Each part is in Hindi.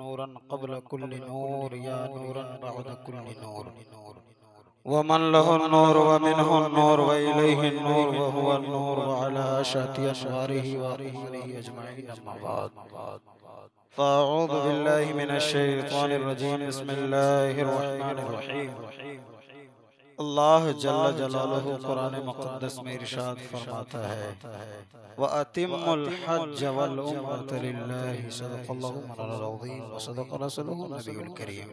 नूरन क़ब्ल कुल्लि नूर या नूरन बअद कुल्लि नूर व मन लहु नूर व मिनहु नूर व इलैहि नूर व हुवा नूर व अला अशअति अन्वारिहि व अक़मारिहि अजमईन अम्मा बाद फ़अऊज़ु बिल्लाहि मिनश शैतानिर रजीम बिस्मिल्लाहिर रहमानिर रहीम। अल्लाह जल्ल जलालुहु कुरान मुक़द्दस में इरशाद फरमाता है व अतिम्मुल हज्ज वल उम्रत लिल्लाहि सदक़ल्लाहु मौलाना अज़ीम व सदक़ रसूलुहु नबियुल करीम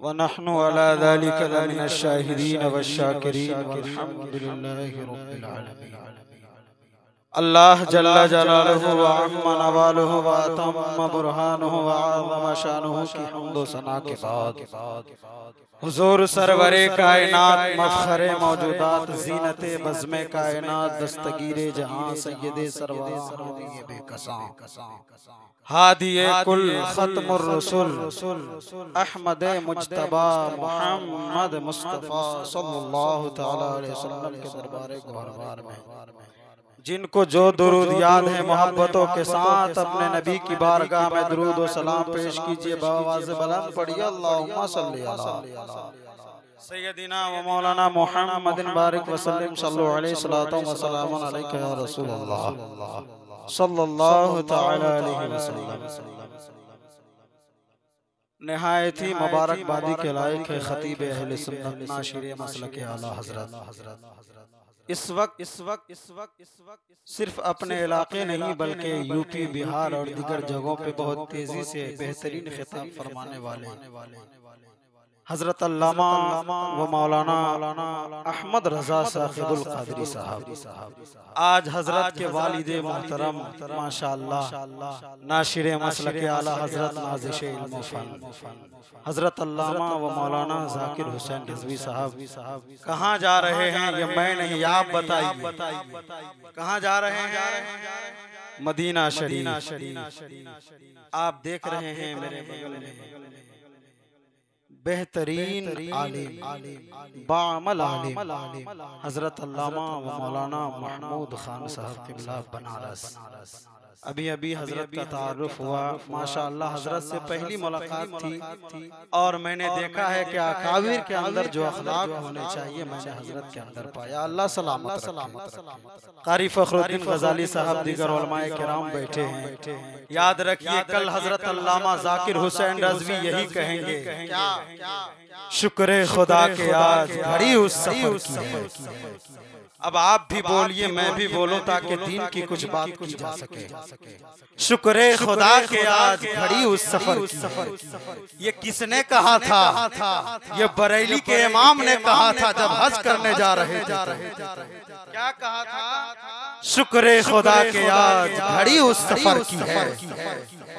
व नहनु अला ज़ालिका लमिनश शाहिदीन वश्शाकिरीन वल्हम्दुलिल्लाहि रब्बिल आलमीन। अल्लाह जल्ल जलालुहु व अम्मा नवालुहु व अतम्म बुरहानुहु व अज़म शानुहु की हम्द व सना के बाद हुजूर सरवरे कायनात मफ़ख़रे मौजूदात ज़ीनते बज़्मे कायनात दस्तगीरे जहां सय्यदे सरवराह बेकसां हादिये कुल ख़त्मुर रसूल अहमद मुज्तबा मुहम्मद मुस्तफ़ा सल्लल्लाहु तआला अलैहि वसल्लम के दरबारे गोहरबार में जिनको जो दुरूद याद है मोहब्बतों के साथ अपने नबी की बारगाह में दुरूद व सलाम पेश कीजिए। बावाज़ बुलंद पढ़िए अल्लाहुम्मा सल्ली अला सय्यदिना व मौलाना मुहम्मदिन बारिक वसल्लम सल्लल्लाहु अलैहि सलातो व सलामुन अलैका या रसूलल्लाह सल्लल्लाहु तआला अलैहि वसल्लम। निहायत ही मुबारकबादी के लायक है खतीब अहले सुन्नत नाशिर मसलक आला हज़रत इस वक्त सिर्फ अपने इलाके नहीं बल्कि यूपी बिहार और दीगर जगहों पे बहुत तेजी से बेहतरीन खिताब फरमाने वाले हजरत अल्लामा व मौलाना अहमद रजा साहिबुल कादरी साहब आज हजरत के वालिदे मोहतरम माशाअल्लाह नाशिर मसलक आला हजरत नाज़िश इल्म फ़न हजरत अल्लामा व मौलाना ज़ाकिर हुसैन रिज़वी साहब कहाँ जा रहे हैं ये मैं नहीं आप बताइए कहाँ जा रहे हैं? मदीना शरीफ। आप देख रहे हैं मेरे बगल में बेहतरीन आलिम बाअमल आलिम हजरत अल्लामा व मौलाना महमूद खान साहब क़िबला बनारस। अभी अभी हजरत का तारुफ हुआ माशाअल्लाह। हजरत से पहली मुलाकात थी और मैंने देखा है कि अकाबिर के अंदर जो अखलाक होने चाहिए मैंने हजरत के अंदर पाया। अल्लाह सलामत कारी फ़खरुद्दीन ग़ज़ाली साहब दीगर उलमाए किराम बैठे हैं। याद रखिए कल हजरत अल्लामा ज़ाकिर हुसैन रज़वी यही कहेंगे शुक्र खुदा के आज घड़ी उस सफर की है। अब आप भी बोलिए मैं भी बोलूं ताकि दीन की कुछ बात की जा सके। शुक्र खुदा के आज घड़ी उस सफर की है। ये किसने कहा था? ये बरेली के इमाम ने कहा था जब हज करने जा रहे थे। क्या कहा था? शुक्र खुदा के आज घड़ी उस सफर की है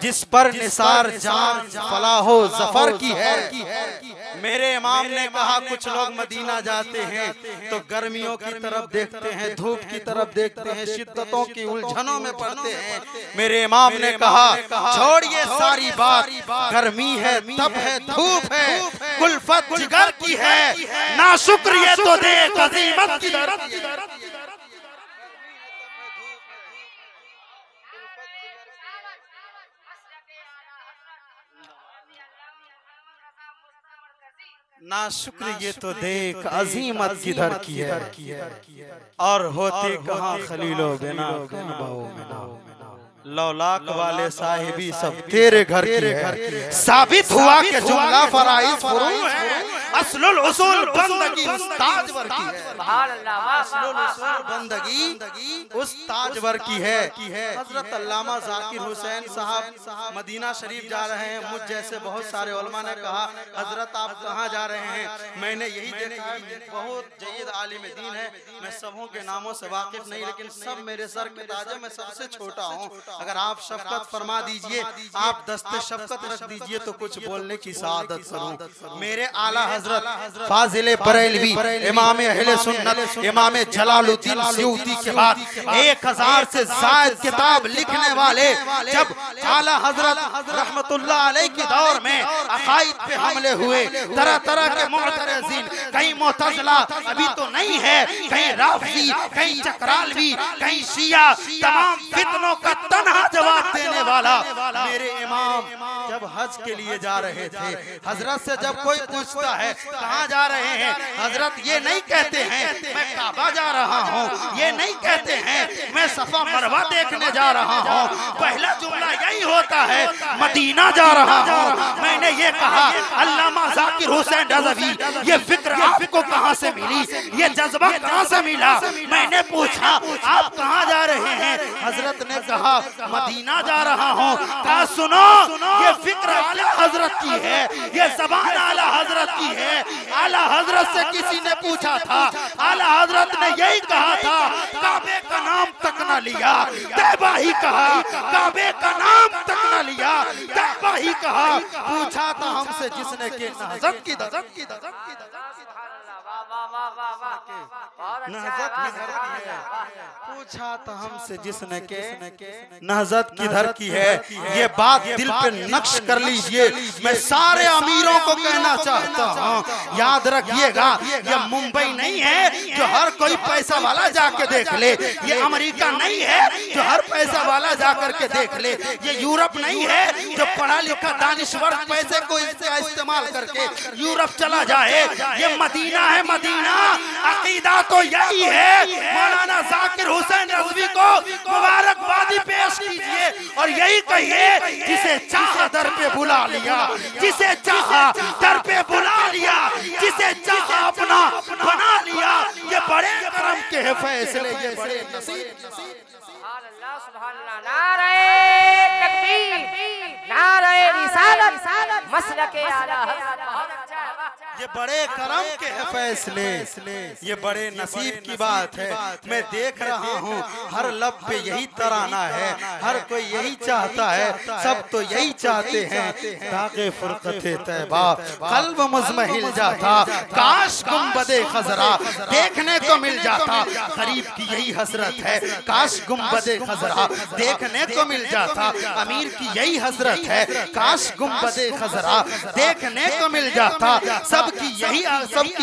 जिस पर निसार जान फलाहो जफर की है। मेरे इमाम ने कहा कुछ लोग मदीना जाते हैं तो गर्मियों की तरफ देखते हैं, धूप की तरफ देखते हैं, शिद्दतों की उलझनों में पड़ते हैं। मेरे इमाम ने कहा छोड़िए सारी बात, गर्मी है, तप है, धूप है, कुल्फत जिगर की है, ना शुक्रिया तो दे अज़ीमत की दरद। ना शुक्र ये तो देख अजीमत किधर की है और होते कहाँ खलीलो बिना लौलाक वाले साहिबी सब तेरे घर की है। साबित हुआ कि जुमला फराइज फुरूअ है, असलुल उसूल बंदगी उस ताजवर की है। असलुल उसूल बंदगी उस ताजवर की है। हजरत अल्लामा ज़ाकिर हुसैन साहब मदीना शरीफ जा रहे हैं। मुझ जैसे बहुत सारे उलमा ने कहा हजरत आप कहाँ जा रहे हैं? मैंने यही देखा है बहुत जय्यद आलिम दीन है, मैं सबों के नामों से वाकिफ नहीं लेकिन सब मेरे सर के ताज है, मैं सबसे छोटा हूँ। अगर आप शफकत फरमा दीजिए, आप दस्ते शफकत रख दीजिए तो कुछ बोलने की सआदत करूं। मेरे आला हजरत फाजिल बरेलवी इमाम अहले सुन्नत इमाम जलालुद्दीन सयूती के बाद 1000 से ज़ायद किताब लिखने वाले जब आला हजरत रहमतुल्लाह अलैह के दौर में अकाईद पे हमले हुए, तरह तरह के मुअतज़िल, कहीं मुअतज़िला अभी तो नहीं है, कहीं राफ़ज़ी, कहीं चकरालवी, कहीं शिया, तमाम फितनों का तन्हा जवाब देने वाला मेरे इमाम जब हज के लिए जा रहे थे, हजरत से जब कोई पूछता है कहाँ जा रहे हैं, हजरत ये नहीं कहते हैं मैं काबा जा रहा हूँ, ये नहीं कहते हैं मैं सफा मरवा देखने जा रहा हूँ, पहला जुमला यही होता है मदीना जा रहा हूँ। मैंने ये कहा अल्लामा ज़ाकिर हुसैन रज़वी ये फिक्र आपको कहाँ से मिली, ये जज्बा कहाँ से मिला? मैंने पूछा आप कहाँ जा रहे हैं? हजरत ने कहा मदीना जा रहा हूँ। कहा सुनो ये फिक्र आला हजरत की है, ये ज़बान आला हजरत की है। आला हजरत से किसी ने पूछा था, आला हजरत ने यही कहा था काबे का नाम तक न लिया, तैबा ही कहा, काबे का नाम तक न लिया, तैबा ही कहा। पूछा था हमसे जिसने के नहज़त की पूछा था हमसे जिसने के नहज़त किधर की है। ये बात दिल पे नक्श कर लीजिए, मैं सारे अमीरों को कहना चाहता हूँ, याद रखिएगा ये मुंबई नहीं है जो हर कोई पैसा वाला जाके देख ले, ये अमेरिका नहीं है जो हर पैसा वाला जाकर के देख ले, ये यूरोप नहीं है जो पढ़ा लिखा दानिश्वर पैसे को इस्तेमाल करके यूरोप चला जाए, ये मदीना है मदीना। अकीदा तो यही है, मौलाना ज़ाकिर हुसैन रज़वी को मुबारकबादी पेश कीजिए और यही कहिए जिसे चाहा दर पे बुला लिया, जिसे चाहा दर पे बुला लिया, जिसे चाहा अपना बना लिया। ये बड़े करम के है फैसले, ये बड़े नसीब। नारे तकबीर, नारे रिसालत, मसलके आला हज़रत। ये बड़े करम के है फैसले, ये बड़े नसीब की बात है। मैं देख रहा हूँ हर लब पे यही तराना है, हर कोई यही चाहता है, सब तो यही चाहते हैं ताकि फुरक़ते तैबा क़ल्ब मुज़महिल जाता, काश गुंबदे खज़रा देखने को मिल जाता। गरीब की यही हसरत है, काश गुंबदे खज़रा देखने को मिल जाता। अमीर की यही हसरत है, काश गुंबदे खज़रा देखने को मिल जाता। सबकी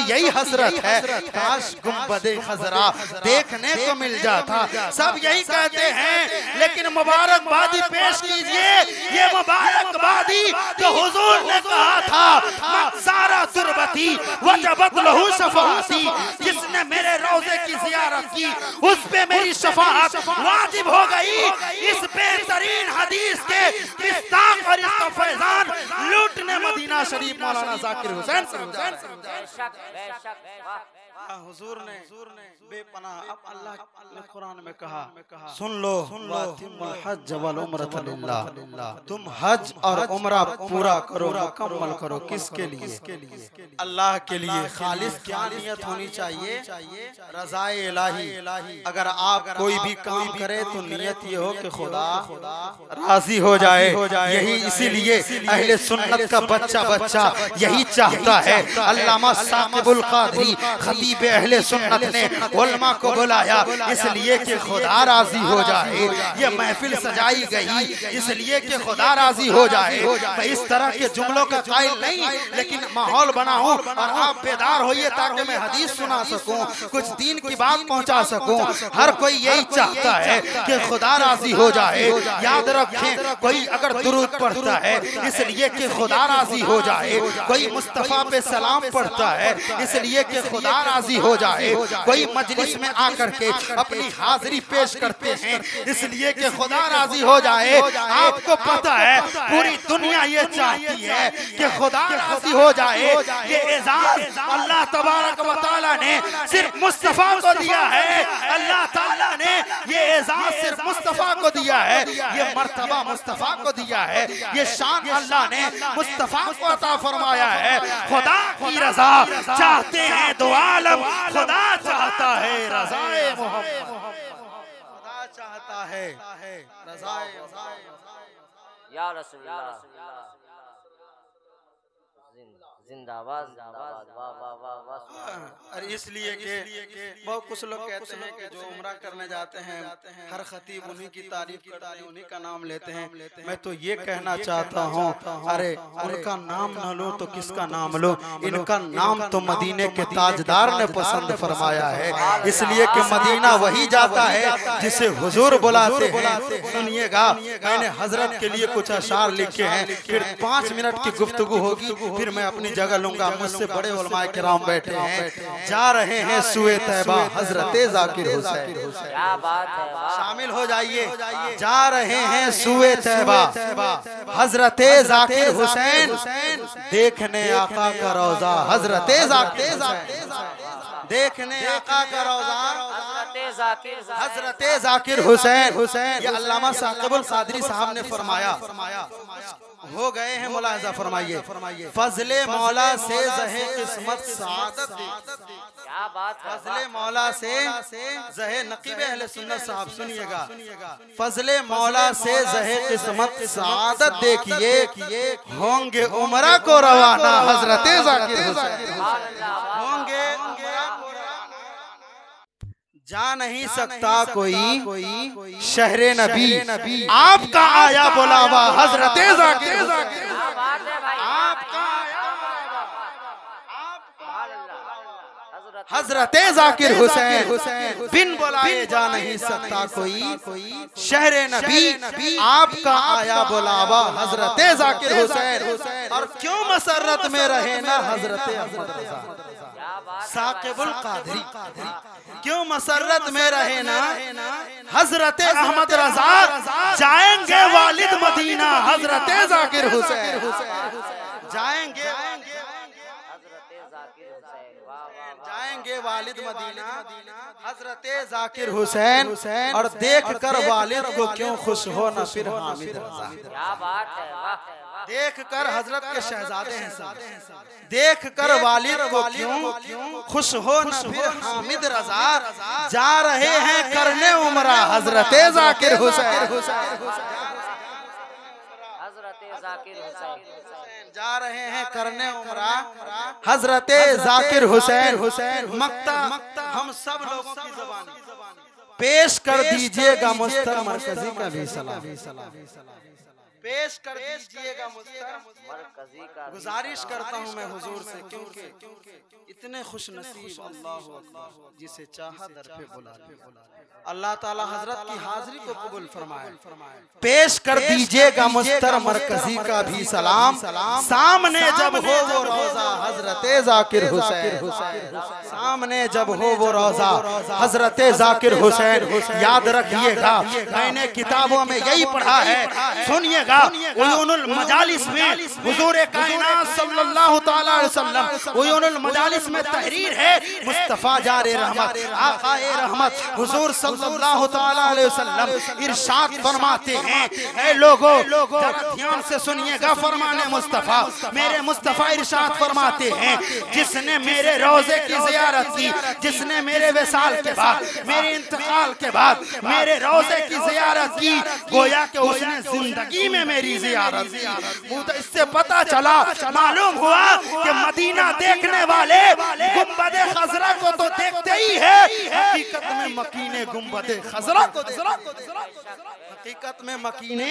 यही हसरत है, काश गुंबदे खज़रा देखने को मिल जाता। सब यही कहते हैं, लेकिन मुबारकबादी पेश कीजिए। ये मुबारकबादी तो हुजूर ने कहा था सारा तुरबती वजबत लहू शफाअती, जिसने मेरे रोज़े की ज़ियारत की उस पे मेरी शफाअत वाजिब हो गई। इस बेहतरीन हदीस के मिस्ताक और इसका फैज़ान लूटने मदीना शरीफ मौलाना ज़ाकिर हुसैन हुजूर ने बेपनाह। अब अल्लाह ने कुरान में कहा सुन लो हज वल उम्रत लिल्लाह, तुम हज और उम्रा पूरा करो, मुकम्मल करो। किसके लिए? अल्लाह के लिए। खालिस क्या नियत होनी चाहिए? रज़ाए इलाही। अगर आप कोई भी काम करे तो नियत ये हो कि खुदा राजी हो जाए। यही इसीलिए अहले सुन्नत का बच्चा यही चाहता है। अल्लामा साकिबुल क़ादरी खतीब अहले सुन्नत ने उलमा को बुलाया इसलिए कि खुदा राजी हो जाए। ये महफिल सजाई गई इसलिए कि खुदा राजी हो जाए। मैं इस तरह के जुमलों का कायल नहीं, लेकिन माहौल बनाऊं और आप बेदार होइए ताकि मैं हदीस सुना सकूं, कुछ दीन की बात पहुंचा सकूं। हर कोई यही चाहता है कि खुदा राजी हो जाए। याद रखें, कोई अगर दुरूद पढ़ता है इसलिए कि खुदा राजी हो जाए, कोई मुस्तफा पे सलाम पढ़ता है इसलिए कि खुदा राजी हो जाए, कोई मजलिस में आकर के अपनी हाजिरी पेश करते हैं इसलिए कि खुदा राजी हो जाए। आपको पता है पूरी दुनिया ये चाहती है कि खुदा राजी हो जाए। ये एजाज अल्लाह तबारक व तआला ने सिर्फ मुस्तफा को दिया है। अल्लाह ताला ने ये एजाज सिर्फ मुस्तफा को दिया है, ये मर्तबा मुस्तफा को दिया है, ये शान अल्लाह ने मुस्तफा को अता फरमाया है। खुदा की रजा चाहते हैं दो आलम, खुदा चाहता है रज़ाए मोहम्मद, खुदा चाहता है रज़ाए या रसूलल्लाह। जिंदाबाद जिंदाबाद, वाह वाह वाह वाह। और इसलिए कि बहुत कुछ लोग कहते हैं कि जो उम्रा करने जाते हैं हर खतीब उन्हीं की तारीफ करते हैं, उन्हीं का नाम लेते हैं। मैं तो ये कहना चाहता हूँ, अरे उनका नाम न लो तो किसका नाम लो, इनका नाम तो मदीने के ताजदार ने पसंद फरमाया है, इसलिए कि मदीना वही जाता है जिसे हुजूर बुलाते हैं। सुनिएगा, मैंने हजरत के लिए कुछ अशार लिखे हैं, फिर 5 मिनट की गुफ्तगू होगी, फिर मैं अपनी जगह लूंगा। मुझसे बड़े उलमाए किराम बैठे हैं, जा रहे हैं सुए तैबा हजरत जाकिर हुसैन, क्या बात है, शामिल हो जाइए। जा रहे हैं सुए तैबा हजरत जाकिर हुसैन, देखने आका का रौजा हजरत जाकिर, देखने आका का रौजा हजरत जाकिर हुसैन। ये अल्लामा साकिबुल कादरी साहब ने फरमाया, हो गए हैं, मुलाहिजा फरमाइए, फजले मौला से जहे किस्मत सादत, क्या बात है, फजले मौला से जहे नकीब अहले सुन्नत साहब, सुनिएगा, फजले मौला से जहे किस्मत सादत देखिए, होंगे उमरा को रवाना हजरत जाकिर हुसैन, होंगे जा नहीं सकता कोई शहरे नबी, आपका आया बुलावा हजरत जाकिर, आपका हजरत जाकिर हुसैन, बिन बुलाए जा नहीं सकता कोई शहरे नबी, आपका आया बुलावा हजरत जाकिर हुसैन। और क्यों मसरत में रहे ना हजरत अहमद रजा साकिबुल कादरी, क्यों मसरत में रहे ना हजरत अहमद रजा, जाएंगे वालिद मदीना हजरत जाकिर हुसैन, जाएंगे जाएंगे वालिद मदीना हजरत जाकिर हुसैन। और देख कर वालिद को क्यों खुश हो न फिर हामिद रजा, क्या बात है, देख कर हजरत के शहजादे हैं सब, देख कर वालिद को क्यों खुश हो न फिर हामिद रजा, जा रहे हैं करने उमरा हजरत जाकिर हुसैन, जा रहे हैं करने उमरा हजरत जाकिर हुसैन। मक्ता हम सब लोगों की ज़बानी पेश कर दीजिएगा मुस्तर मरकजी का भी सलाम, पेश कर दीजिएगा मरकजी का। गुजारिश करता हूँ मैं हुजूर से, क्योंकि इतने खुश नसीब अल्लाह अकबर जिसे चाहा दर पे बुला ले, अल्लाह ताला हजरत की हाजिरी को कबूल फरमाए। पेश कर दीजिएगा मुस्तर मरकजी का भी सलाम, सामने जब हो वो रोजा हजरत जाकिर हुसैन, सामने जब हो वो रोजा हजरत जाकिर हुसैन। याद रखिएगा, मैंने किताबों में यही पढ़ा है, सुनिएगा, उयूनुल मजालिस में हुजूर कायनात सल्लल्लाहु तआला अलैहि वसल्लम, उयूनुल मजालिस में तहरीर है, मुस्तफा जारे रहमत आकाए रहमत हुजूर सल्लल्लाहु तआला अलैहि वसल्लम इरशाद फरमाते हैं, ऐ लोगों जरा ध्यान से सुनिएगा, फरमाने मुस्तफा, मेरे मुस्तफा इरशाद फरमाते हैं, जिसने मेरे रोजे की जियारत की, जिसने मेरे विसाल के बाद, मेरे इंतकाल के बाद मेरे रोजे की जियारत की, गोया कि उसने जिंदगी में मेरी जियारत की। तो इससे पता चला, मालूम हुआ कि मदीना देखने वाले गुंबदे खजरा को तो देखते ही है, हकीकत में मकीने गुंबदे खजरा को, हकीकत में मकीने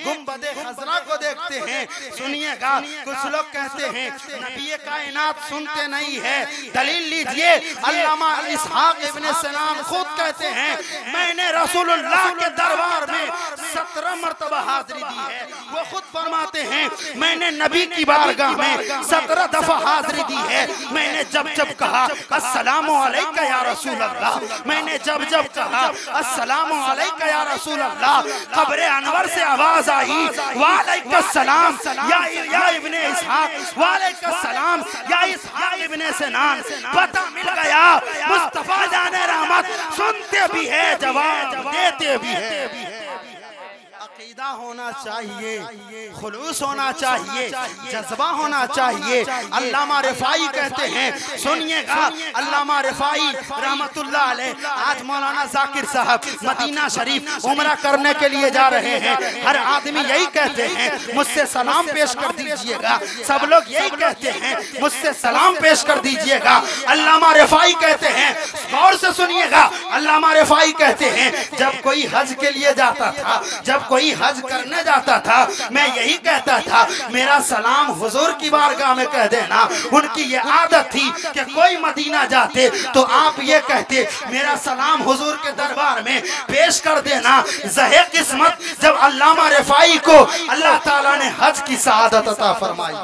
गुंबदे खजरा को देखते हैं। सुनिएगा, कुछ लोग कहते हैं नबी कायनात सुनते नहीं है, दलील लीजिए, अल्लामा इसहाक इब्न सनान खुद कहते हैं, मैंने रसूलुल्लाह के दरबार में 17 मरतबा हाजिरी दी है। वो खुद फरमाते हैं, मैंने नबी की बारगाह में 17 दफा हाजिरी दी है। मैंने जब जब कहा अस्सलामु अलैका या रसूल अल्लाह, मैंने जब जब कहा अस्सलामु अलैका या रसूल अल्लाह, कब्रे अनवर से आवाज आई, वालेकुम सलाम या इब्ने इसहाक, वालेकुम सलाम या इसहाक इब्ने सनान। पता मिल गया, मुस्तफा जाने रहमत सुनते भी है, जवाब देते भी है। अकीदा होना चाहिए, खुलूस होना चाहिए, जज्बा होना चाहिए। अल्लामा रिफाई कहते हैं, सुनिएगा, अल्लामा रिफाई रहमतुल्लाह अलैह, आज मौलाना जाकिर साहब मदीना शरीफ उम्रा करने के लिए जा रहे हैं। हर आदमी यही कहते हैं, मुझसे सलाम पेश कर दीजिएगा। सब लोग यही कहते हैं, मुझसे सलाम पेश कर दीजिएगा। अल्लामा रिफाई कहते हैं, गौर से सुनिएगा, अल्लामा रिफाई कहते हैं, जब कोई हज के लिए जाता था, जब कोई हज करने जाता था, मैं यही कहता था, मेरा सलाम हुजूर की बारगाह में कह देना। उनकी ये आदत थी कि कोई मदीना जाते तो आप ये कहते, मेरा सलाम हुजूर के दरबार में पेश कर देना। ज़हे किस्मत जब अल्लामा रिफाई को अल्लाह ताला ने हज की सआदत अता फरमाई।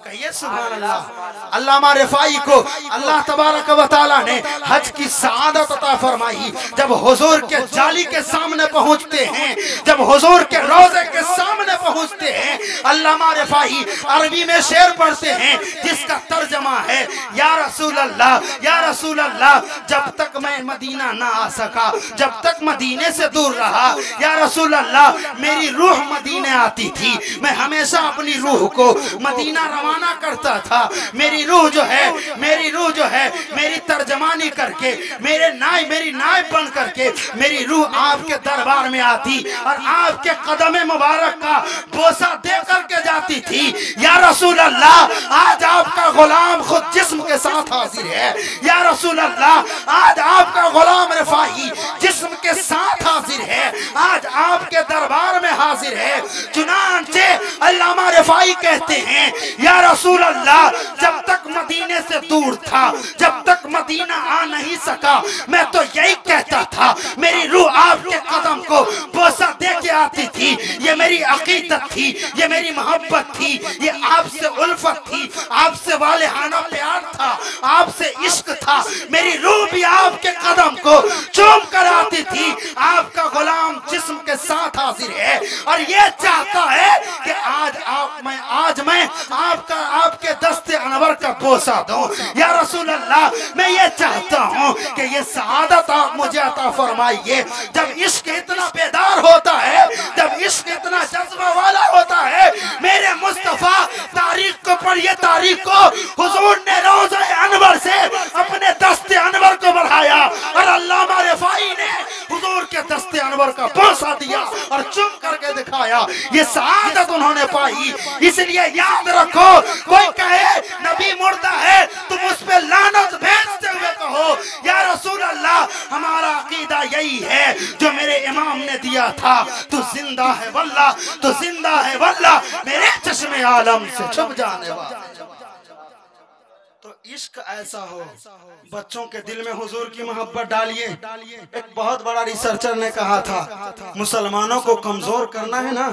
कहिए सुभान अल्लाह। अल्लामा रिफाई को अल्लाह तबारक व तआला ने हज की सआदत अता फरमाई। जब हुजूर के जाली के सामने पहुंचते हैं, जब हुजूर के रोज़े के सामने पहुंचते हैं, अल्लामा रिफाई अरबी में शेर पढ़ते हैं जिसका तर्जमा है, या रसूल अल्लाह, या रसूल अल्लाह, जब तक मैं मदीना ना आ सका, जब तक मदीने से दूर रहा, या रसूल अल्लाह, मेरी रूह मदीने आती थी, मैं हमेशा अपनी रूह को मदीना रवाना करता था। मेरी रूह जो है, मेरी रूह जो है, मेरी तर्जमानी करके, मेरी नायब बन करके मेरी रूह आपके दरबार में आती और आपके कदम मुबारक का बोसा दे करके जाती थी। या रसूल अल्लाह, आज आपका गुलाम खुद जिस्म के साथ हाजिर है। या रसूल अल्लाह, आज आपका गुलाम रिफाई जिस्म के साथ हाजिर है, आज आपके दरबार में हाजिर है। चुनांचे अल्लामा रिफाई कहते हैं, या रसूल अल्लाह, जब तक मदीने से दूर था, जब तक मदीना आ नहीं सका, मैं तो यही कहता था, मेरी रूह आपके कदम को बोसा दे के आती थी। ये मेरी अकीदत थी, ये मेरी मोहब्बत थी, ये आपसे उल्फत थी, आपसे वालिहाना प्यार था, आपसे इश्क था। मेरी रूह भी आपके कदम को चूम कर आती थी। आपका गुलाम जिस्म के साथ हाजिर है और ये चाहता है कि आज मैं आपके दस्ते अनवर का बोसा दूं। या रसूल अल्लाह, मैं ये चाहता हूँ कि ये सआदत आप मुझे अता फरमाइए। जब इश्क इतना बेदार होता है, जब इश्क इतना जज्बा वाला होता है, मेरे मुस्तफा तारीख को पढ़िए, तारीख को हुजूर ने रोज़े अनवर से अपने दस्ते अनवर को बढ़ाया और अल्लामा रिफाई ने हुजूर के दस्ते अनवर का बोसा दिया और चुम करके दिखाया। ये सआदत उन्होंने पाई। इसलिए याद रखो, कोई कहे नबी मुर्दा है, तुम उस पे लानत भेजते हुए कहो, या रसूल अल्लाह, हमारा अकीदा यही है जो मेरे इमाम ने दिया था, तू जिंदा है वल्लाह, तू जिंदा है वल्लाह, मेरे चश्मे आलम से छुप जाने वाला। तो इश्क ऐसा हो, बच्चों के दिल में हुजूर की मोहब्बत डालिए। एक बहुत बड़ा रिसर्चर ने कहा था, मुसलमानों को कमजोर करना है ना,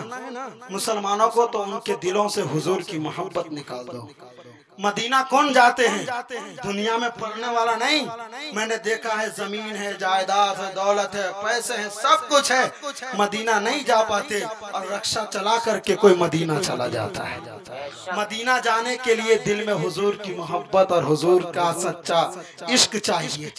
मुसलमानों को तो उनके दिलों से हुजूर की मोहब्बत निकाल दो। मदीना कौन जाते हैं? दुनिया में पढ़ने वाला नहीं। मैंने देखा है, जमीन है, जायदाद है, दौलत है, पैसे हैं, सब कुछ है, मदीना नहीं जा पाते और रक्षा चला करके कोई मदीना चला जाता है। मदीना जाने के लिए दिल में हुजूर की मोहब्बत और हुजूर का सच्चा इश्क चाहिए,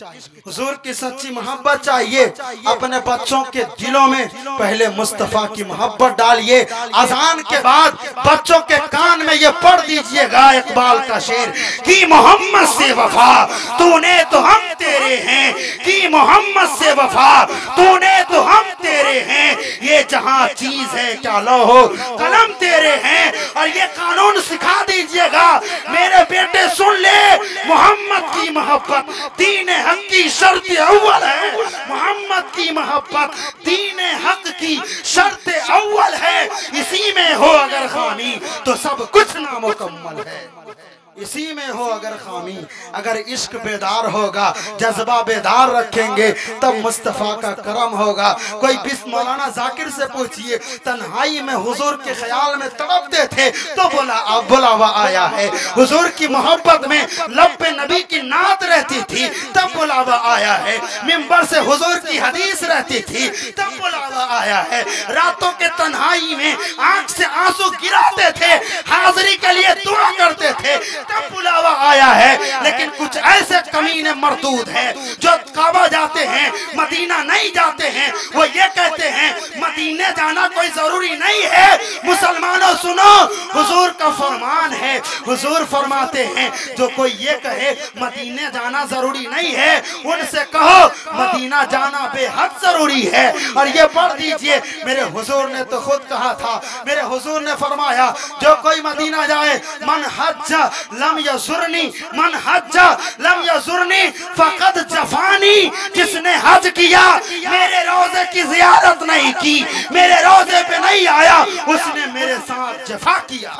हुजूर की सच्ची मोहब्बत चाहिए। अपने बच्चों के दिलों में पहले मुस्तफा की मोहब्बत डालिए। अजान के बाद बच्चों के कान में ये पढ़ दीजिएगा इकबाल का शेर, कि मोहम्मद से वफा तूने तो हम तेरे हैं, कि मोहम्मद से वफा तूने तो हम तेरे हैं, ये जहां चीज है क्या लौहो कलम तेरे हैं। और ये कानून सिखा दीजिएगा, मेरे बेटे सुन ले, मोहम्मद की मोहब्बत दीन हक की शर्त अव्वल है। मोहम्मद की मोहब्बत दीन हक की शर्त अव्वल है। इसी में हो अगर खामी तो सब कुछ नामुकम्मल है। इसी में हो अगर खामी, अगर इश्क बेदार होगा, जज्बा बेदार रखेंगे, तब मुस्तफ़ा का करम होगा। कोई बिस मौलाना जाकिर से पूछिए, तन्हाई में हुजूर के ख्याल में तड़पते थे तो बोला अब बुलावा आया है। हुजूर की मोहब्बत में लब पे नबी की नात रहती थी तब बुलावा आया है। मिंबर से हुजूर की हदीस रहती थी तब बुलावा आया है। रातों के तन्हाई में आंख से आंसू गिराते थे, हाजिरी के लिए दुआ करते थे, तब बुलावा आया है। लेकिन कुछ ऐसे कमीने मरदूद हैं जो काबा जाते हैं मदीना नहीं जाते हैं। वो ये कहते हैं मदीने जाना कोई जरूरी नहीं है। मुसलमानों सुनो, हुजूर का फरमान है, हुजूर फरमाते हैं जो कोई ये कहे मदीने जाना जरूरी नहीं है, उनसे कहो मदीना जाना बेहद जरूरी है। और ये पढ़ दीजिए, मेरे हुजूर ने तो खुद कहा था, मेरे हुजूर ने फरमाया जो कोई मदीना जाए, मन हज लम यजुरनी, मन हज लम यजुरनी फकद जफानी, जिसने हज किया मेरे रोजे की जियारत नहीं की, मेरे रोजे पे नहीं आया, उसने मेरे साथ जफा किया।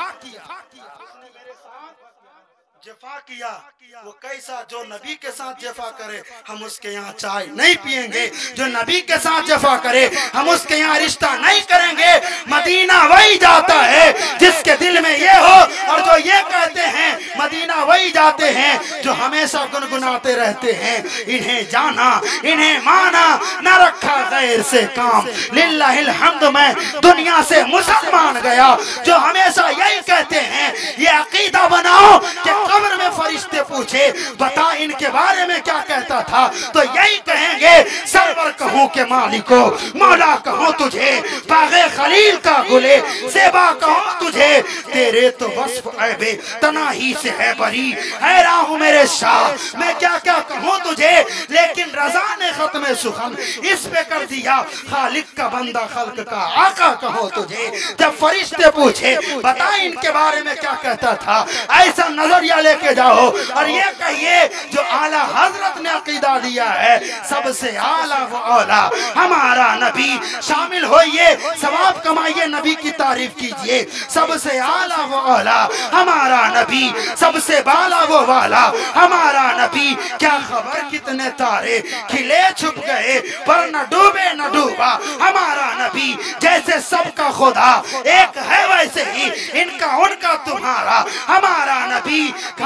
जफा किया वो कैसा? जो नबी के साथ जफा करे हम उसके यहाँ चाय नहीं पिएंगे, जो नबी के साथ जफा करे हम उसके यहाँ रिश्ता नहीं करेंगे। मदीना वही जाता है जिसके दिल में ये हो, और जो ये कहते हैं मदीना वही जाते हैं जो हमेशा गुनगुनाते रहते हैं, इन्हें जाना इन्हें माना, न रखा गैर से काम, लिल्लाहिल हम्द, मैं दुनिया से मुसलमान गया। जो हमेशा यही कहते हैं ये अकीदा बनाओ कि कब्र में फरिश्ते पूछे बता इनके बारे में क्या कहता था, तो यही कहेंगे सरवर कहूं के मालिको, मौला कहूं तुझे, बागे खलील का गुले सेबा कहूं तुझे, तेरे तो वस्फ ऐबे तनाही से है बरी, हैरान हूं मेरे शाह मैं क्या क्या कहूं तुझे। लेकिन रजा ने खत्म सुखन इस पे कर दिया, खालिक का बंदा खल्क का आका कहूं तुझे। जब फरिश्ते पूछे बता इनके बारे में क्या कहता था, ऐसा नजरिया लेके जाओ और ये कहिए जो आला हजरत ने अकीदा दिया है सबसे आला वो औला हमारा नबी, शामिल होइए सवाब कमाइए, नबी की तारीफ कीजिए। सबसे आला वो औला हमारा नबी, सबसे बाला वो वाला हमारा नबी। क्या खबर कितने तारे खिले छुप गए पर न डूबे न डूबा हमारा नबी। जैसे सबका खुदा एक है वैसे ही इनका उनका तुम्हारा हमारा नबी,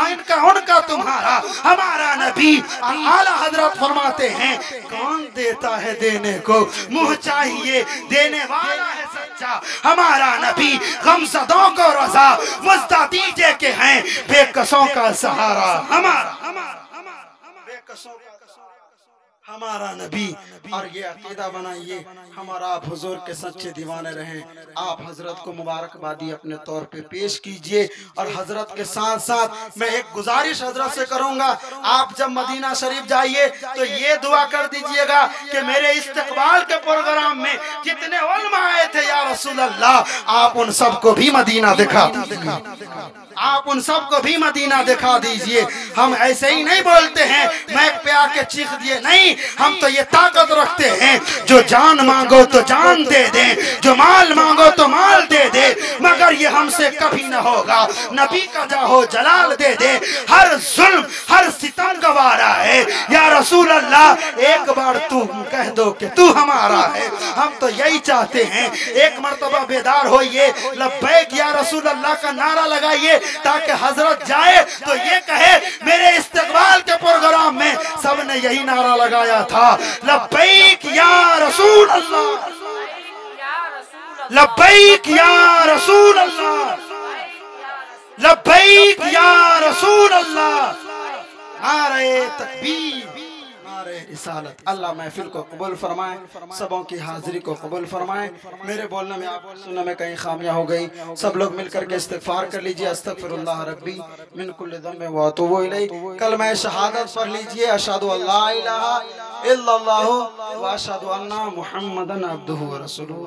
इनका उनका तुम्हारा हमारा नबी। आला हजरत फरमाते हैं कौन देता है देने को, मुंह चाहिए देने वाला है सच्चा हमारा नबी। गमज़दों को रज़ा मुज़्दा दीजे के हैं बेकसों का सहारा हमारा, बेकसों का हमारा नबी। और ये अकीदा बनाइए हमारा आप हुजूर के सच्चे दीवाने रहें। आप हजरत को मुबारकबादी अपने तौर पे पेश कीजिए। और हजरत के साथ साथ मैं एक गुजारिश हजरत से करूंगा, आप जब मदीना शरीफ जाइए तो ये दुआ कर दीजिएगा कि मेरे इस्तकबाल के प्रोग्राम में जितने उलमा आए थे या रसूल अल्लाह, आप उन सबको भी मदीना दिखा, आप उन सबको भी मदीना दिखा दीजिए। हम ऐसे ही नहीं बोलते हैं मैक पे आके चीख दिए, नहीं, हम तो ये ताकत रखते हैं जो जान मांगो तो जान दे दे, जो माल मांगो तो माल दे दे, मगर ये हमसे कभी न होगा। नबी का जाहो जलाल दे दे, हर जुल्म हर सितम गवारा है या रसूल अल्लाह, एक बार तू कह दो कि तू हमारा है। हम तो यही चाहते हैं, एक मर्तबा बेदार होइए, लब्बैक या रसूल अल्लाह का नारा लगाइए ताकि हजरत जाए तो ये कहे मेरे इस्तकबाल के प्रोग्राम में सबने यही नारा लगाया था, लब्बैक या रसूल अल्लाह, लब्बैक या रसूल अल्लाह, लब्बैक या रसूल अल्लाह। नारे तकबीर, नारे रिसालत। अल्लाह महफिल को कबूल फरमाए, सबों की हाजिरी को कबूल फरमाए। मेरे बोलने में आप सुनने में कहीं खामियां हो गई, सब लोग मिलकर के इस्तिगफार कर लीजिए। अस्तगफिरुल्लाह रब्बी मिन कुल्लि ज़ंबिन व अतूबु इलैह। कलमा शहादत पढ़ लीजिए, अशहदु अल्ला इलाहा इल्लल्लाहु व अशहदु अन्ना मुहम्मदन अब्दुहु व रसूलुहु।